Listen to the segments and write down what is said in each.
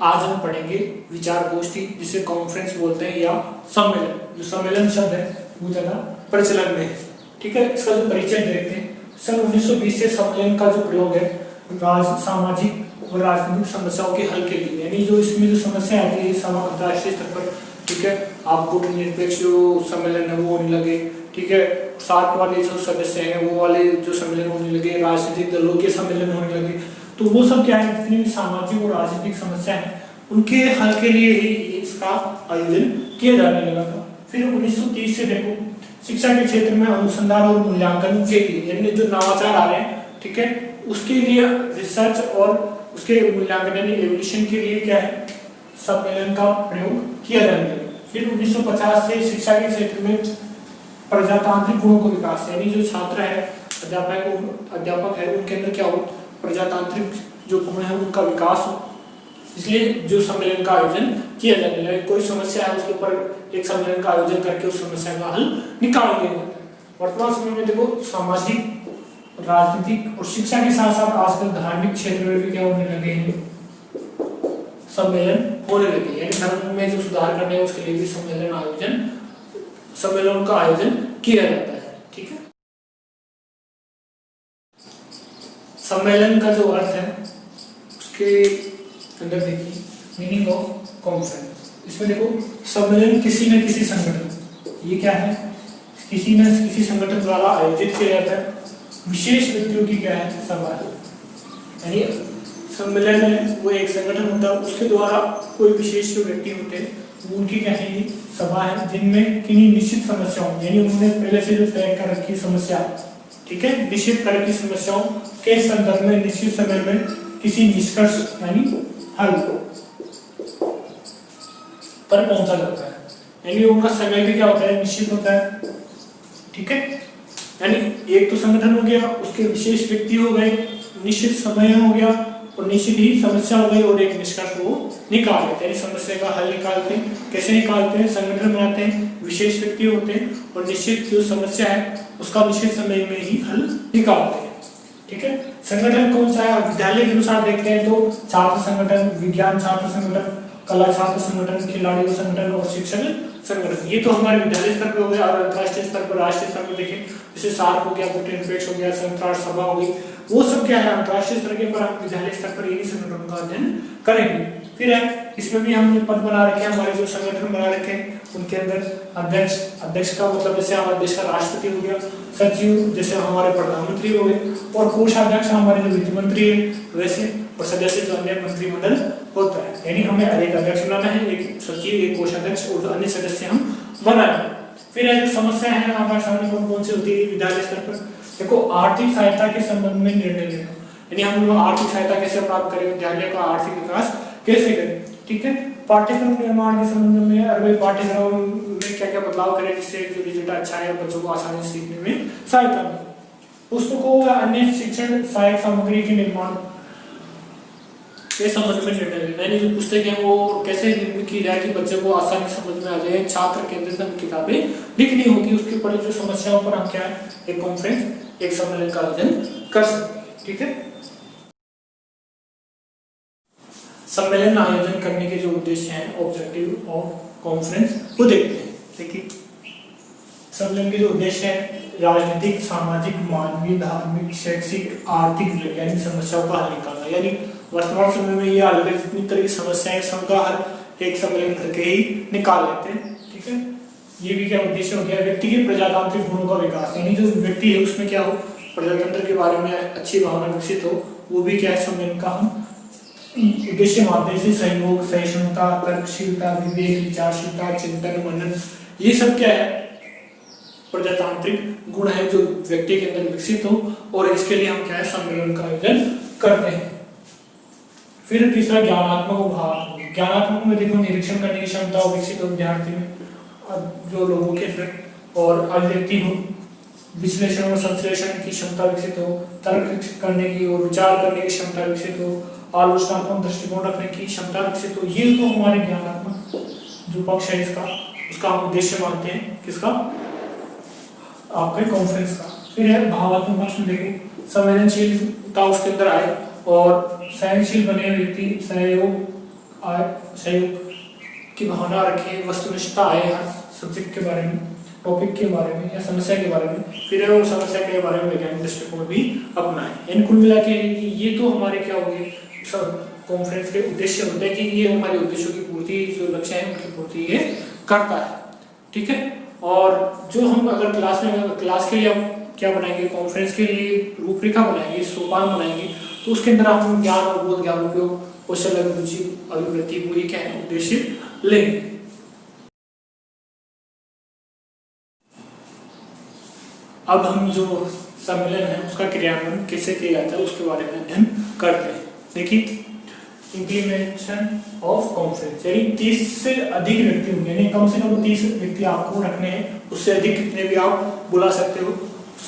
आज हम पढ़ेंगे विचार गोष्ठी, जिसे कॉन्फ्रेंस बोलते हैं या सम्मेलन। जो सम्मेलन शब्द है वो ज्यादा प्रचलन में है। ठीक है, इसका जो परिचय देखते हैं। सन 1920 से सम्मेलन का जो प्रयोग है सामाजिक और राजनीतिक समस्याओं के हल के लिए, यानी जो इसमें जो समस्या आती है अंतर्राष्ट्रीय स्तर पर, ठीक है, आपको निरपेक्ष जो सम्मेलन है वो होने लगे, ठीक है, साथ वाले जो सदस्य हैं वो वाले जो सम्मेलन होने लगे, राजनीतिक दलों के सम्मेलन होने लगे। तो वो सब क्या है, जितनी भी सामाजिक और राजनीतिक समस्या है उनके हल के लिए ही इसका आयोजन किया जाने लगा था। फिर 1930 से देखो शिक्षा के क्षेत्र में अनुसंधान और मूल्यांकन के लिए, यानी जो नवाचार आ रहे हैं, ठीक है, उसके लिए रिसर्च और उसके मूल्यांकन यानी एवोल्यूशन के लिए क्या है, सम्मेलन का प्रयोग किया जाने लगा। फिर 1950 से शिक्षा के क्षेत्र में प्रजातांत्रिक गुणों को विकास, यानी जो छात्र है, अध्यापक है, उनके अंदर क्या हो, प्रजातांत्रिक जो गुण है उनका विकास हो, इसलिए जो सम्मेलन का आयोजन किया जाने लगा। कोई समस्या है उसके ऊपर एक सम्मेलन का आयोजन करके उस समस्या का हल निकाल दिया जाता है। वर्तमान समय में देखो सामाजिक, राजनीतिक और शिक्षा के साथ साथ आजकल धार्मिक क्षेत्र में भी क्या होने लगे हैं, सम्मेलन होने लगे। यानी धर्म में जो सुधार करने हैं उसके लिए भी सम्मेलन का आयोजन किया जाता है। ठीक है, सम्मेलन का जो अर्थ है उसके अंदर देखिए मीनिंग ऑफ कॉन्फ्रेंस। इसमें देखो सम्मेलन किसी न किसी संगठन, ये क्या है, किसी न किसी संगठन द्वारा आयोजित किया जाता है, विशेष व्यक्तियों की क्या है सभा है। यानी सम्मेलन में वो एक संगठन होता है, उसके द्वारा कोई विशेष जो व्यक्ति होते हैं उनकी क्या है ये सभा है, जिनमें किन्हीं निश्चित समस्याओं, यानी उन्होंने पहले से जो तय कर रखी समस्या, ठीक है, निश्चित कर की समस्याओं के संदर्भ में निश्चित समय में किसी निष्कर्ष यानी हल पर पहुंचा जाता है। यानी उनका समय भी क्या होता है, निश्चित होता है। ठीक है, यानी एक तो संगठन हो गया, उसके विशेष व्यक्ति हो गए, निश्चित समय हो गया और निश्चित ही समस्या हो गई और एक निष्कर्ष वो निकाल लेते हैं। समस्या का हल निकालते हैं, कैसे निकालते हैं, संगठन बनाते हैं, विशेष व्यक्ति होते हैं और निश्चित जो समस्या है उसका निश्चित समय में ही हल निकालते हैं। ठीक है, संगठन कौन सा है, विद्यालय के अनुसार देखते हैं तो छात्र संगठन, विज्ञान छात्र संगठन, कला छात्र संगठन, खिलाड़ी संगठन और शिक्षक संगठन। ये तो हमारे विद्यालय स्तर पर हो गया। और अंतर्राष्ट्रीय स्तर पर, राष्ट्रीय स्तर पर देखें जैसे सार्क हो गया, निरपेक्ष हो गया, संयुक्त राष्ट्र सभा हो गई, वो सब क्या है अंतर्राष्ट्रीय स्तर के, पर हम विद्यालय स्तर पर यही संगठन का अध्ययन करेंगे। फिर है इसमें भी हमने पद बना रखे हैं, हमारे जो संगठन बना रखे हैं उनके अंदर अध्यक्ष का मतलब जैसे हमारे देश का राष्ट्रपति हो गया, सचिव जैसे हमारे प्रधानमंत्री हो गए, और कोषाध्यक्ष हमारे जो वित्त मंत्री है वैसे, और सदस्य जो अन्य मंत्रिमंडल होता है। यानी हमें एक अध्यक्ष बनाना है, एक सचिव, एक कोषाध्यक्ष और अन्य सदस्य हम बनाए। फिर जो समस्या है हमारे सामने कौन से होती है विद्यालय स्तर पर, देखो आर्थिक सहायता के संबंध में निर्णय लेना, यानी हम लोग आर्थिक सहायता कैसे प्राप्त करें, विद्यालय का आर्थिक विकास कैसे करें। ठीक है, पाठ्यक्रम निर्माण के संबंध में, अगर पाठ्यक्रम में क्या क्या बदलाव करें जिससे जो रिजल्ट अच्छा है बच्चों को आसानी से सीखने में सहायता मिले। पुस्तकों या अन्य शिक्षण सहायक सामग्री के निर्माण के संबंध में निर्णय लेना, यानी जो पुस्तकें हैं वो कैसे निर्मित की जाए कि बच्चे को आसानी समझ में आ जाए, छात्र केंद्रित किताबें लिखनी होगी, उसके ऊपर जो समस्याओं पर हम क्या है एक कॉन्फ्रेंस, एक सम्मेलन का आयोजन कर सकते हैं। ठीक है, सम्मेलन आयोजन करने के जो उद्देश्य हैं, ऑब्जेक्टिव ऑफ कॉन्फ्रेंस, वो देखते हैं। देखिए सम्मेलन के जो उद्देश्य है राजनीतिक, सामाजिक, मानवीय, धार्मिक, शैक्षिक, आर्थिक, वैज्ञानिक समस्याओं का हल निकालना। यानी वर्तमान समय में ये अलग जितनी तरह की समस्याएं सबका हल एक सम्मेलन करके ही निकाल लेते हैं। ठीक है, ये भी क्या उद्देश्य हो गया, व्यक्ति के प्रजातांत्रिक गुणों का विकास, यानी जो व्यक्ति है उसमें क्या हो, प्रजातंत्र के बारे में अच्छी भावना विकसित हो, वो भी क्या है सम्मेलन का हम उद्देश्य मानते हैं। सहयोग, सहिष्णुता, तर्कशीलता, विवेक, विचारशीलता, चिंतन, मनन, ये सब क्या है प्रजातांत्रिक गुण है जो व्यक्ति के अंदर विकसित हो, और इसके लिए हम क्या है सम्मेलन का आयोजन करते हैं। फिर तीसरा ज्ञानात्मक उभार, ज्ञानात्मक में देखो निरीक्षण करने की क्षमता विकसित हो विद्यार्थी में, जो लोगों के अंदर, और अभिव्यक्ति हो, विश्लेषण और संश्लेषण की क्षमता विकसित हो, तर्क करने की और विचार करने की क्षमता विकसित हो, आलोचनात्मक दृष्टिकोण रखने की क्षमता विकसित हो। ये तो हमारे ज्ञानात्मक जो पक्ष है इसका, उसका हम उद्देश्य मानते हैं, किसका, आपके कॉन्फ्रेंस का। फिर है भावात्मक पक्ष में देखो संवेदनशीलता उसके अंदर आए और सहनशील बने व्यक्ति सहयोग, सहयोग की भावना रखें, वस्तुनिष्ठता आए हर सब्जेक्ट के बारे में, टॉपिक के बारे में या समस्या के बारे में, फिर वो समस्या के बारे में वैज्ञानिक दृष्टिकोण भी अपनाएं। इन कुल मिला के ये तो हमारे क्या हो गए कॉन्फ्रेंस के उद्देश्य होते हैं कि ये हमारे उद्देश्यों की पूर्ति, जो लक्ष्य है उनकी पूर्ति ये करता है, ठीक है। और जो हम अगर क्लास के लिए हम क्या बनाएंगे, कॉन्फ्रेंस के लिए रूपरेखा बनाएंगे, सोपान बनाएंगे, तो उसके अंदर हम ज्ञान और बोध, ज्ञान उपयोग, कौशल, अभिरुचि, अभिवृत्ति, पूरी क्या है उद्देश्य लेंगे। अब हम जो सम्मेलन है उसका क्रियान्वयन कैसे किया जाता है उसके बारे में अध्ययन करते हैं। देखिए, इम्प्लीमेंटेशन ऑफ कॉन्फ्रेंस, यानी 30 से अधिक व्यक्ति होंगे, यानी कम से कम 30 व्यक्ति आपको रखने हैं, उससे अधिक कितने भी आप बुला सकते हो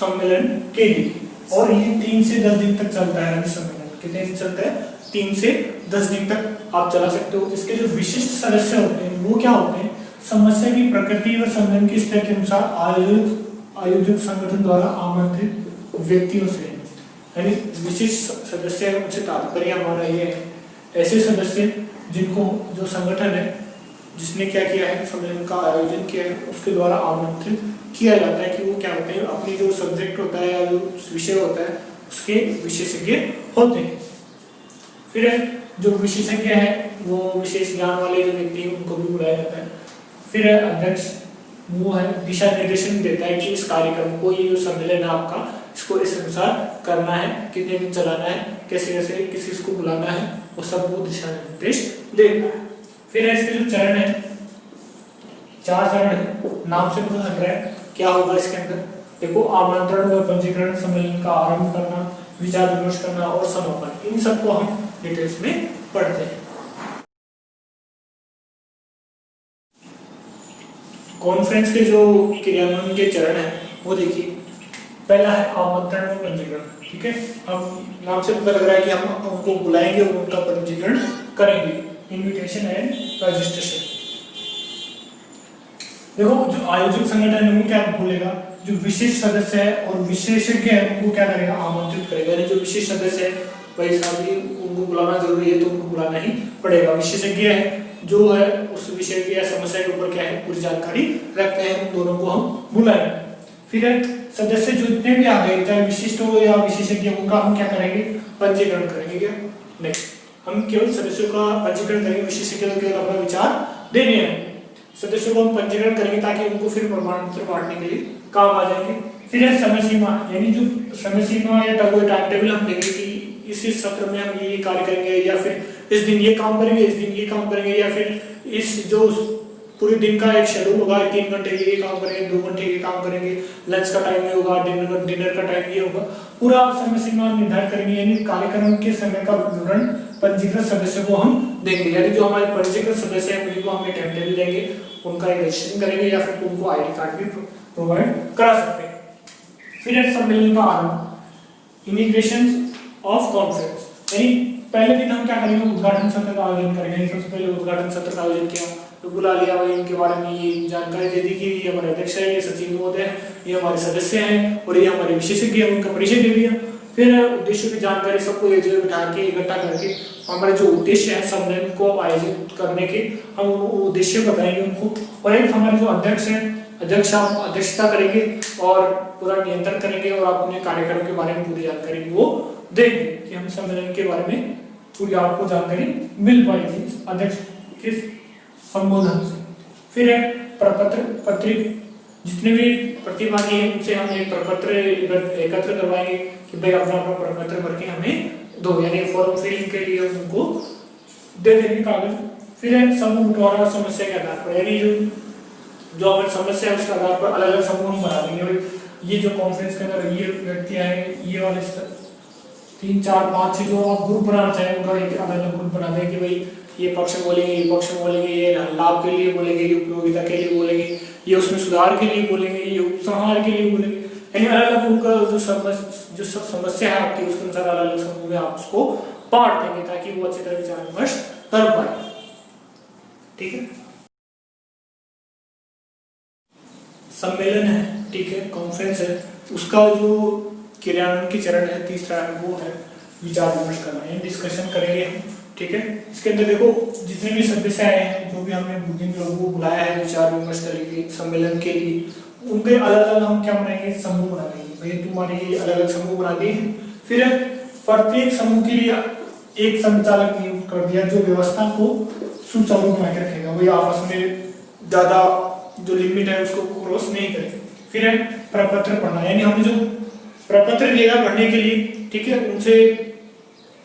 सम्मेलन के लिए। और ये 3 से 10 दिन तक चलता है सम्मेलन। कितने दिन चलता है? 3 से 10 दिन तक आप चला सकते हो। इसके जो विशिष्ट सदस्य होते हैं वो क्या होते हैं? समस्या की प्रकृति और सम्मेलन के स्तर के अनुसार आयोजक संगठन द्वारा आमंत्रित व्यक्तियों से, यानी विशिष्ट सदस्य है, उनसे तात्पर्य हमारा ये है ऐसे सदस्य जिनको जो संगठन है जिसने क्या किया है, सम्मेलन का आयोजन किया है, उसके द्वारा आमंत्रित किया जाता है कि वो क्या होते हैं, अपनी जो सब्जेक्ट होता है या जो विषय होता है उसके विशेषज्ञ होते हैं। फिर जो विशेषज्ञ है वो विशेष ज्ञान वाले जो व्यक्ति हैं उनको भी बुलाया जाता है। फिर अध्यक्ष वो है दिशा निर्देशन देता है कि इस कार्यक्रम को, ये जो सम्मेलन है आपका, इसको इस अनुसार करना है, कितने दिन चलाना है, कैसे कैसे किस किस को बुलाना है, वो सब वो दिशा निर्देश देता है। फिर इसके जो चरण है, 4 चरण है, नाम से पता लग रहा है क्या होगा इसके अंदर। देखो, आमंत्रण व पंजीकरण, सम्मेलन का आरंभ करना, विचार विमर्श करना और समापन, इन सबको हम डिटेल्स में पढ़ते हैं। कॉन्फ्रेंस के जो क्रियान्वयन के चरण है वो देखिए, पहला है आमंत्रण व पंजीकरण, ठीक है। हम नाम से पता लग रहा है कि हम उनको बुलाएंगे और उनका पंजीकरण करेंगे, इनविटेशन एंड रजिस्ट्रेशन। देखो, जो आयोजक संगठन है वो क्या बोलेगा, जो विशेष सदस्य है और विशेषज्ञ है उनको क्या करेगा, आमंत्रित करेगा। यानी जो विशेष सदस्य है भाई साहब जी उनको बुलाना जरूरी है तो उनको बुलाना ही पड़ेगा। विशेषज्ञ है जो है उस विषय की या समस्या के ऊपर क्या है पूरी जानकारी रखते हैं, उन दोनों को हम बुलाएंगे। फिर सदस्य जो जितने भी आ गए, चाहे विशिष्ट हो या विशेषज्ञ, उनका हम क्या करेंगे, पंजीकरण करेंगे। क्या नेक्स्ट, हम केवल सदस्यों का पंजीकरण करेंगे, विशेषज्ञ को केवल अपना विचार देने हैं। सदस्यों को हम पंजीकरण करेंगे ताकि उनको फिर प्रमाण पत्र बांटने के लिए काम आ जाएंगे। फिर है समय सीमा, यानी जो समय सीमा या टाइम टेबल हम देंगे कि इस सत्र में हम ये कार्य करेंगे, या फिर इस दिन ये काम करेंगे, इस दिन ये काम करेंगे, या फिर इस जो पूरे दिन का एक शेड्यूल होगा, 3 घंटे ये काम करेंगे, 2 घंटे ये काम करेंगे, लंच का टाइम ये होगा, डिनर का टाइम ये होगा, पूरा समय सीमा निर्धारित करेंगे। यानी कार्यक्रम के समय का विवरण पंजीकृत सदस्य को हम देंगे। यानी जो हमारे पंजीकृत सदस्य हैं उनको हम टाइम टेबल देंगे, उनका रजिस्ट्रेशन करेंगे या फिर उनको आईडी कार्ड भी प्रोवाइड करा सकते हैं। फिर सम्मेलन का आरंभ, इनिग्रेशन ऑफ कॉन्फ्रेंस, यानी पहले दिन हम क्या करेंगे, उद्घाटन सत्र का आयोजन करेंगे। सबसे पहले उद्घाटन सत्र का आयोजन किया, तो बुला लिया भाई, इनके बारे में ये जानकारी दे दी कि ये हमारे अध्यक्ष है, ये सचिव महोदय है, ये हमारे सदस्य हैं और ये हमारे विशेषज्ञ हैं, उनका परिचय दे दिया। फिर उद्देश्य की जानकारी सबको एक जगह बिठा के इकट्ठा करके हमारे जो उद्देश्य है सम्मेलन को आयोजित करने के, हम उद्देश्य बताएंगे उनको। और एक हमारे जो अध्यक्ष है, अध्यक्ष आप अध्यक्षता करेंगे और पूरा नियंत्रण करेंगे और आप अपने कार्यक्रम के बारे में पूरी जानकारी वो देंगे कि हम सम्मेलन के बारे में पूरी आपको जानकारी मिल पाएगी अध्यक्ष के संबोधन से। फिर है प्रपत्र पत्रिक, जितने भी प्रतिभागी हैं उनसे हम एक प्रपत्र एकत्र करवाएंगे कि भाई अपना अपना प्रपत्र भर के हमें दो, यानी फॉर्म फिलिंग के लिए उनको दे देंगे कागज। फिर है समूह बंटवारा समस्या के आधार पर, यानी जो हमारी समस्या है उसके आधार पर अलग अलग समूह हम बना देंगे। ये जो कॉन्फ्रेंस के अंदर ये व्यक्ति आए, ये वाले 3 4 5 जो आप ग्रुप बनाना चाहें उनका एक अलग अलग ग्रुप बना दें कि भाई ये पक्ष में बोलेंगे, ये पक्ष में बोलेंगे, ये लाभ के लिए बोलेंगे, ये उपयोगिता के लिए बोलेंगे, ये उसमें सुधार के लिए बोलेंगे, ये उपसंहार के लिए बोलेंगे। यानी अलग अलग उनका जो समस्या है आपकी उसके अनुसार अलग अलग समूह में आप उसको बांट देंगे ताकि वो अच्छी तरह विचार विमर्श कर पाए। ठीक है, सम्मेलन है, ठीक है, कॉन्फ्रेंस है, उसका जो क्रियान्वयन की चरण है तीसरा है वो है विचार विमर्श करना, यानी डिस्कशन करेंगे ठीक है। इसके अंदर देखो जितने भी सदस्य आए हैं, जो भी हमने बुकिंग लोगों को बुलाया है विचार विमर्श करेंगे सम्मेलन के लिए, उनके अलग अलग हम क्या बनाएंगे, समूह बना देंगे। भाई तुम्हारे लिए अलग अलग समूह बना दिए। फिर प्रत्येक समूह के लिए एक संचालक नियुक्त कर दिया जो व्यवस्था को सुचारू बना के रखेगा। वही आपस में ज्यादा जो लिमिट है उसको क्रॉस नहीं करेंगे। फिर है प्रपत्र पढ़ना, यानी हमने जो प्रपत्र दिया पढ़ने के लिए, ठीक है, उनसे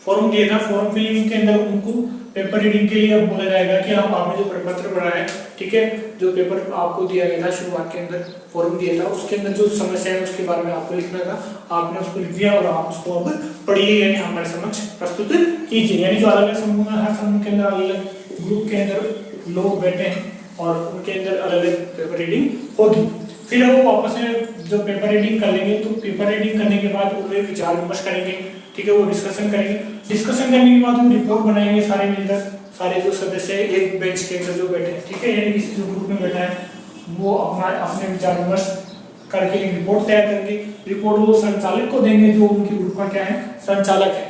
फॉर्म दिया था, फॉर्म फिलिंग के अंदर उनको पेपर रीडिंग के लिए अब बोला जाएगा कि हम आपने जो प्रपत्र पढ़ा है, ठीक है, जो पेपर आपको दिया गया था शुरुआत के अंदर फॉर्म दिया था, उसके अंदर जो समस्या है उसके बारे में आपको लिखना था, आपने उसको लिख दिया और आप उसको अब पढ़िए, यानी हमारे समक्ष प्रस्तुत कीजिए। यानी जो अलग अलग समूह है, हर समूह के अंदर अलग अलग ग्रुप के अंदर लोग बैठे हैं और उनके अंदर अलग अलग पेपर रीडिंग होगी। फिर वो वापस में जो पेपर रीडिंग कर लेंगे, तो पेपर रीडिंग करने के बाद उनमें विचार विमर्श करेंगे, ठीक है, वो डिस्कशन करेंगे। डिस्कशन करने के बाद वो रिपोर्ट बनाएंगे सारे मिलकर, सारे जो सदस्य एक बेंच के अंदर जो बैठे हैं, ठीक है, यानी किसी जो ग्रुप में बैठा है वो अपने विचार विमर्श करके एक रिपोर्ट तैयार करेंगे। रिपोर्ट वो संचालक को देंगे जो उनके ग्रुप का क्या है, संचालक है,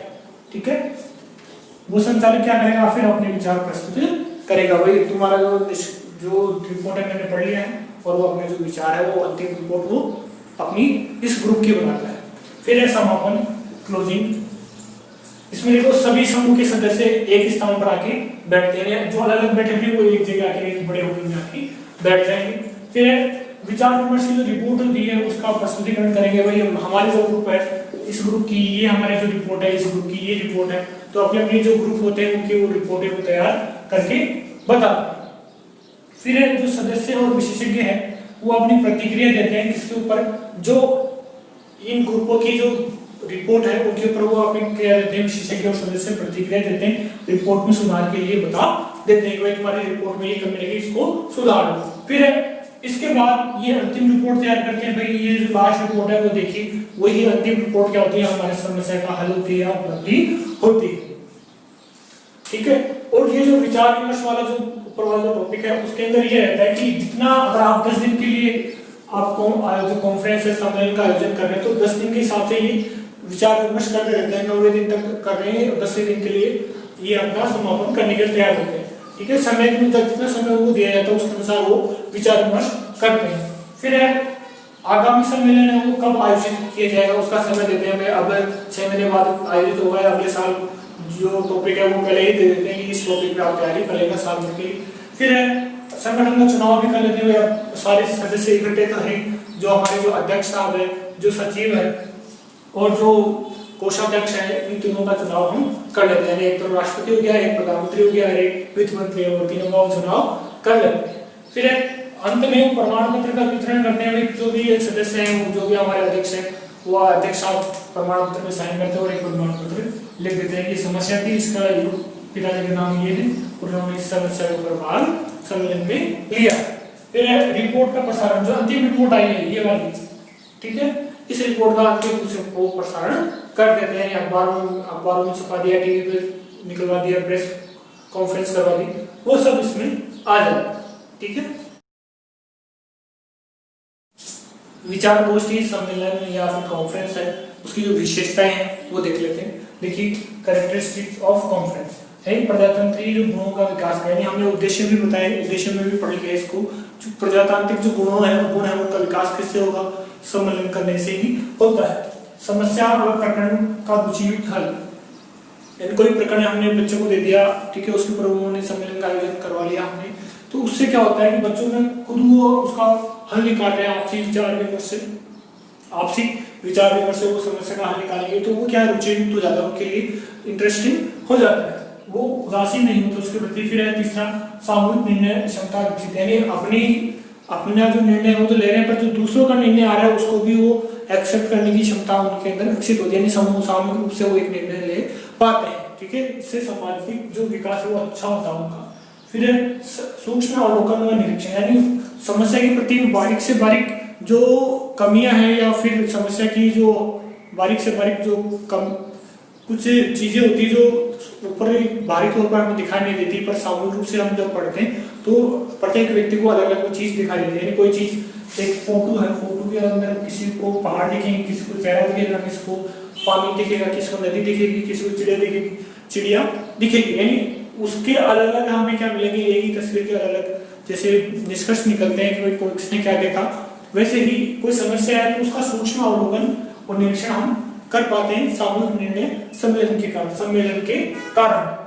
ठीक है। वो संचालक क्या करेगा, फिर अपने विचार प्रस्तुत करेगा। भाई तुम्हारा जो रिपोर्ट है मैंने पढ़ लिया है, और वो अपने जो विचार है वो अंतिम रिपोर्ट वो अपनी इस ग्रुप की बनाता है। फिर है समापन, क्लोजिंग। इसमें देखो सभी समूह के सदस्य एक स्थान पर आके बैठते हैं, जो अलग अलग बैठे थे वो एक जगह आके एक बड़े होल में आके बैठ जाएंगे। फिर विचार विमर्श की जो रिपोर्ट होती है उसका प्रस्तुतिकरण करेंगे। भाई हमारे जो ग्रुप है, इस ग्रुप की ये हमारी जो रिपोर्ट है, इस ग्रुप की ये रिपोर्ट है, तो अपने अपने जो ग्रुप होते हैं उनकी वो रिपोर्टें वो तैयार करके बताते हैं। फिर जो सदस्य और विशेषज्ञ हैं वो अपनी प्रतिक्रिया देते हैं किसके ऊपर, जो इन ग्रुपों की जो रिपोर्ट है उनके ऊपर वो अपनी क्या देते हैं, विशेषज्ञ और सदस्य प्रतिक्रिया देते हैं, रिपोर्ट में सुधार के लिए बता देते हैं कि भाई तुम्हारी रिपोर्ट में ये कमी लगी, इसको सुधार दो। फिर इसके बाद ये अंतिम रिपोर्ट तैयार करते हैं। भाई ये जो लास्ट रिपोर्ट है वो देखिए, वही अंतिम रिपोर्ट क्या होती है, हमारे समस्या का हल होती है, उपलब्धि होती है, ठीक है। और ये जो विचार विमर्श वाला जो ऊपर वाला जो टॉपिक है उसके अंदर ये रहता है कि जितना अगर आप 10 दिन के लिए आपको जो कॉन्फ्रेंस है, सम्मेलन का आयोजन कर रहे हैं, तो 10 दिन के हिसाब से ये विचार विमर्श करते रहते हैं, 9वें दिन तक कर रहे हैं, 10वें दिन के लिए ये अपना समापन करने के लिए तैयार होते हैं, ठीक है। समय में जितना समय उनको दिया जाता है उसके अनुसार वो विचार विमर्श करते हैं। फिर आगामी सम्मेलन है वो कब आयोजित किया जाएगा उसका समय देते हैं। अब 6 महीने बाद आयोजित होगा, अगले साल जो टॉपिक है वो पहले ही दे देते हैं कि इस टॉपिक पे आप तैयारी कर लेना साल भर के लिए। फिर संगठन का चुनाव भी कर लेते हैं, सारे सदस्य इकट्ठे करें, जो हमारे जो अध्यक्ष साहब है, जो सचिव है और जो कोषाध्यक्ष है, इन तीनों का चुनाव हम कर लेते हैं। एक तो राष्ट्रपति हो गया, एक प्रधानमंत्री हो गया, एक वित्त मंत्री, और तीनों का चुनाव कर लेते हैं। फिर अंत में प्रमाण पत्र का वितरण करते हैं। जो भी सदस्य हैं, जो भी हमारे अध्यक्ष हैं, वो अध्यक्ष साहब प्रमाण पत्र में साइन करते हैं और एक प्रमाण पत्र लिख देते हैं कि समस्या थी, इसका पिताजी का नाम ये है, उन्होंने इस समस्या को प्रभाव सम्मेलन में लिया। फिर रिपोर्ट का प्रसारण, जो अंतिम रिपोर्ट आई है ये वाली, ठीक है, इस रिपोर्ट का अंतिम को प्रसारण कर देते हैं, अखबारों में छपा दिया, टीवी पे निकलवा दिया, प्रेस कॉन्फ्रेंस करवा दी, वो सब इसमें आ जाता है, ठीक है। विचार गोष्ठी, सम्मेलन या फिर कॉन्फ्रेंस है, उसकी जो विशेषताएं हैं वो देख लेते हैं। देखिए, कैरेक्टरिस्टिक्स ऑफ कॉन्फ्रेंस है प्रजातंत्रीय जो गुणों का विकास, यानी हमने उद्देश्य भी बताया, उद्देश्य में भी पढ़ लिया इसको। जो प्रजातांत्रिक जो गुण है उनका विकास किससे होगा, सम्मेलन करने से ही होता है। समस्या और प्रकरण का रुचियुक्त हल, यानी कोई प्रकरण हमने बच्चों को दे दिया, ठीक है, उसके ऊपर उन्होंने सम्मेलन का आयोजन करवा लिया हमने, तो उससे क्या होता है कि बच्चों में खुद वो उसका हल निकाल रहे हैं, आपसी विचार विमर्श से वो समस्या का हल निकालेंगे, तो वो क्या रुचियुक्त हो जाता है, उनके लिए इंटरेस्टिंग हो जाता है, वो उदासीन नहीं होता उसके प्रति। फिर है तीसरा, सामूहिक निर्णय क्षमता विकसित, यानी अपना जो निर्णय है वो तो ले रहे हैं, पर जो दूसरों का निर्णय आ रहा है उसको भी वो एक्सेप्ट करने की क्षमता उनके अंदर विकसित होती है, यानी सामूहिक रूप से वो एक निर्णय ले पाते हैं, ठीक है। इससे सामाजिक जो विकास है वो अच्छा होता है उनका। फिर सूक्ष्म अवलोकन व निरीक्षण, यानी समस्या के प्रति बारीक से बारीक जो कमियां हैं या फिर समस्या की जो बारीक से बारीक जो कुछ चीजें होती है जो ऊपर बारीक तौर पर हमें दिखाई नहीं देती, पर सामूहिक रूप से हम जब पढ़ते हैं तो प्रत्येक व्यक्ति को अलग अलग चीज दिखाई देती है। यानी कोई चीज, एक फोटो है, फोटो के अंदर किसी को पहाड़ दिखेंगे, किसी को चेहरा दिखेगा, किसी को पानी दिखेगा, किसी को नदी दिखेगी, किसी को चिड़िया दिखेगी, चिड़िया दिखेगी। यानी उसके अलग अलग हमें क्या मिलेंगे, एक ही तस्वीर के अलग अलग जैसे निष्कर्ष निकलते हैं कि भाई किसने क्या देखा, वैसे ही कोई समस्या है तो उसका सूक्ष्म अवलोकन और निरीक्षण हम कर पाते हैं सामूहिक निर्णय सम्मेलन के कारण।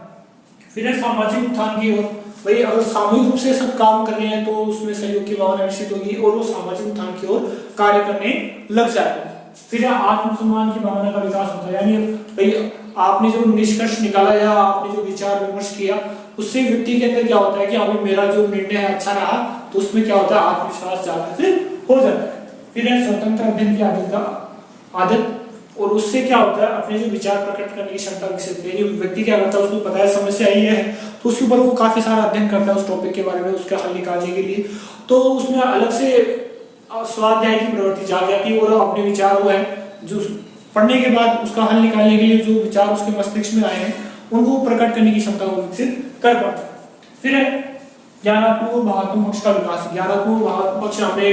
फिर है सामाजिक उत्थान की ओर। भाई अगर सामूहिक रूप से सब काम कर रहे हैं तो उसमें सहयोग की भावना विकसित होगी और वो सामाजिक उत्थान की ओर कार्य करने लग जाएगा। फिर आत्मसम्मान की भावना का विकास होता है। यानी भाई आपने जो निष्कर्ष निकाला या आपने जो विचार विमर्श किया उससे व्यक्ति के अंदर क्या होता है कि अभी मेरा जो निर्णय है अच्छा रहा, तो उसमें क्या होता है आत्मविश्वास जागृत हो जाता है। फिर है स्वतंत्र अध्ययन की आदत और उससे क्या होता है अपने जो विचार प्रकट करने की क्षमता विकसित होती है। व्यक्ति क्या करता है, उसको पता है समस्या ये है तो उसके ऊपर वो काफी सारा अध्ययन करता है उस टॉपिक के बारे में, उसका हल निकालने के लिए। तो उसमें अलग से स्वाध्याय की प्रवृत्ति जाग जाती है और अपने विचार वो है जो पढ़ने के बाद उसका हल निकालने के लिए जो विचार उसके मस्तिष्क में आए हैं उनको प्रकट करने की क्षमता को विकसित कर पाता है। फिर है ज्ञानात्मक और भावात्मक पक्ष का विकास। ज्ञानात्मक और भावात्मक पक्ष हमने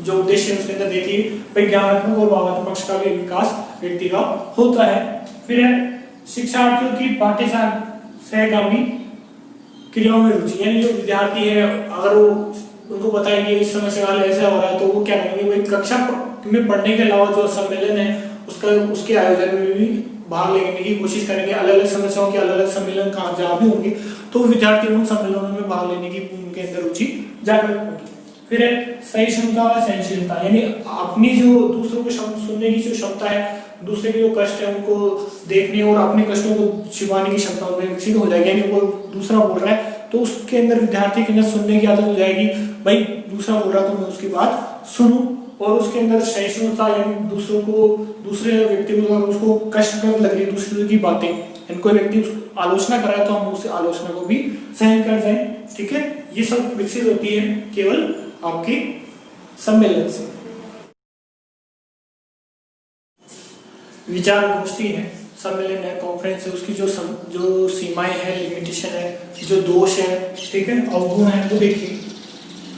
जो उद्देश्य है उसके अंदर देखिए भाई ज्ञानात्मक और भावात्मक पक्ष का भी विकास व्यक्ति का होता है। फिर है शिक्षार्थियों की पाठ्य सहगामी क्रियाओं में रुचि। यानी जो विद्यार्थी है अगर वो उनको बताए कि इस समस्या का हल ऐसा हो रहा है तो वो क्या करेंगे, भाई कक्षा में पढ़ने के अलावा जो सम्मेलन है उसके आयोजन में भी भाग लेने की कोशिश करेंगे। अलग अलग समस्याओं के अलग अलग सम्मेलन कहाँ जहाँ भी होंगे तो विद्यार्थी उन सम्मेलनों में भाग लेने की उनके अंदर रुचि जागृत होगी। फिर है सहिष्णुता व सहनशीलता। यानी अपनी जो दूसरों को सुनने की जो क्षमता है, दूसरे के जो कष्ट है उनको देखने और अपने कष्टों को छिपाने की क्षमता उनमें विकसित हो जाएगी। यानी कोई दूसरा बोल रहा है तो उसके अंदर विद्यार्थी के अंदर सुनने की आदत हो जाएगी, भाई दूसरा बोल रहा तो मैं उसकी बात सुनूं। और उसके अंदर सहिष्णुता यानी दूसरे व्यक्ति को अगर उसको कष्ट लग रही है दूसरे की बातें, इनको व्यक्ति आलोचना कर रहा है तो हम उस आलोचना को भी सहन कर जाए। ठीक है, ये सब विकसित होती है केवल आपके सम्मेलन से। विचार गोष्ठी है, सम्मेलन है, कॉन्फ्रेंस है, उसकी जो सीमाएं हैं, लिमिटेशन है, जो दोष है, ठीक है, अवगुण है, वो देखिए।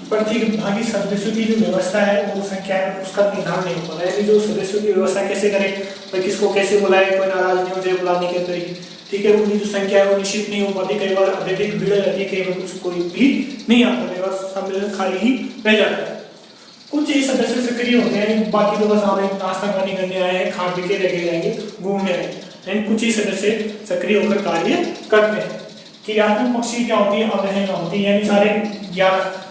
प्रतिभागी सदस्यों की जो व्यवस्था है वो संख्या है उसका निर्धारण नहीं होता है। यानी जो सदस्यों की व्यवस्था कैसे करें, भाई किसको कैसे बुलाए, कोई नाराज नहीं हो जाए बुलाने के अंदर ही, ठीक है। उनकी जो संख्या है वो निश्चित नहीं हो पाती, कई बार अत्यधिक भीड़ रहती है, कई बार कुछ कोई भी नहीं आता, कई बार सम्मेलन खाली ही रह जाता है। कुछ ही सदस्य सक्रिय होते हैं, बाकी तो बस हमें नाश्ता पानी करने आए हैं, खा पी के लेके जाएंगे, घूमने आए हैं। कुछ ही सदस्य सक्रिय होकर कार्य करते हैं। क्रियात्मक पक्ष क्या होती है, अवहेलना होती है। यानी सारे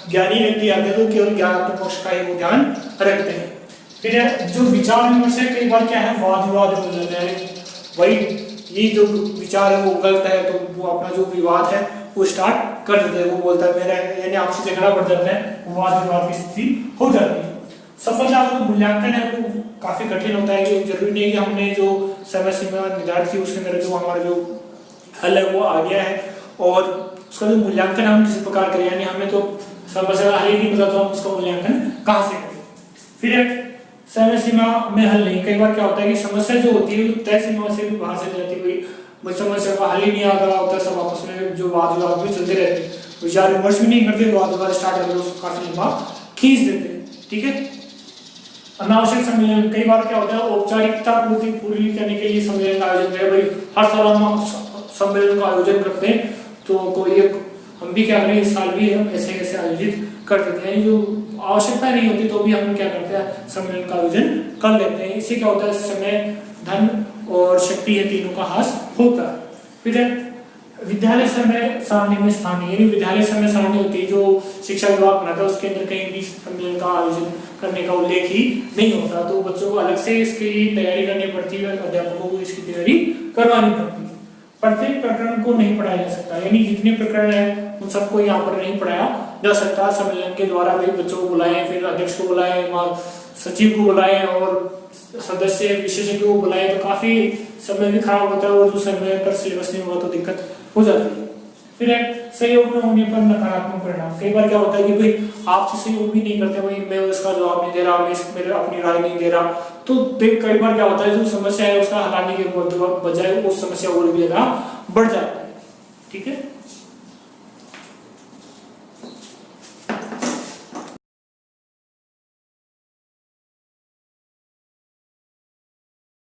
ज्ञानी व्यक्ति आते हैं तो केवल ज्ञानात्मक पक्ष का ही वो ध्यान रखते हैं। फिर जो विचार विमर्श है, कई बार क्या है वाद विवाद हो जाता है, वही ये जो विचार है वो गलत है तो वो अपना जो विवाद है वो स्टार्ट कर देते हैं, वो बोलता है मेरा, यानी आपसे झगड़ा बढ़ जाता है, वाद विवाद की स्थिति हो जाती है। सफलता का मूल्यांकन है वो काफी कठिन होता है, कि जरूरी नहीं कि हमने जो समय सीमा निर्धारित की उसके अंदर जो हमारा जो हल है वो आ गया है और उसका जो मूल्यांकन हम किसी प्रकार करें, यानी हमें तो समस्या का हल ही नहीं पता तो हम उसका मूल्यांकन कहाँ से करें। फिर समय सीमा में हल नहीं, कई बार क्या होता है कि समस्या जो होती है तय सीमा से भी बाहर चली जाती है, कोई समस्या का हल ही नहीं आ रहा होता, सब आपस में जो वाद विवाद भी चलते रहते हैं, विचार विमर्श भी नहीं करते, वाद विवाद स्टार्ट करते उसको काफी लंबा खींच देते हैं। ठीक है, अनावश्यक सम्मेलन, कई बार क्या होता है औपचारिकता पूरी करने के लिए सम्मेलन का आयोजन करें, भाई हर साल हम सम्मेलन का आयोजन करते हैं तो कोई एक हम भी क्या करें इस साल भी हम ऐसे कैसे आयोजित कर देते हैं, जो आवश्यकता नहीं होती तो भी हम क्या करते हैं सम्मेलन का आयोजन कर लेते हैं। इससे क्या होता है समय धन और शक्ति है तीनों का हास होता है। फिर विद्यालय समय सारणी में स्थानीय, यानी विद्यालय समय सारणी होती है जो शिक्षा विभाग बनाता है, उसके अंदर कहीं भी सम्मेलन का आयोजन करने का उल्लेख ही नहीं होता, तो बच्चों को अलग से इसके लिए तैयारी करनी पड़ती है, अध्यापकों को इसकी तैयारी करवानी पड़ती है। प्रत्येक प्रकरण को नहीं पढ़ाया जा सकता, यानी जितने प्रकरण है उन सबको यहाँ पर नहीं पढ़ाया जा सकता। सम्मेलन के द्वारा भी बच्चों को बुलाएं, फिर अध्यक्ष को बुलाएं, सचिव को बुलाएं और सदस्य विशेषज्ञों को बुलाएं, तो काफी समय भी खराब होता है और जो समय पर सिलेबस नहीं हुआ तो दिक्कत हो जाती है। फिर सहयोग न होने पर नकारात्मक परिणाम, कई बार क्या होता है कि भाई आपसे सहयोग भी नहीं करते, भाई मैं उसका जवाब नहीं दे रहा, मैं मेरे अपनी राय नहीं दे रहा, तो कई बार क्या होता है जो समस्या है उसका हटाने के बजाय उस समस्या और भी ज्यादा बढ़ जाती है। ठीक है।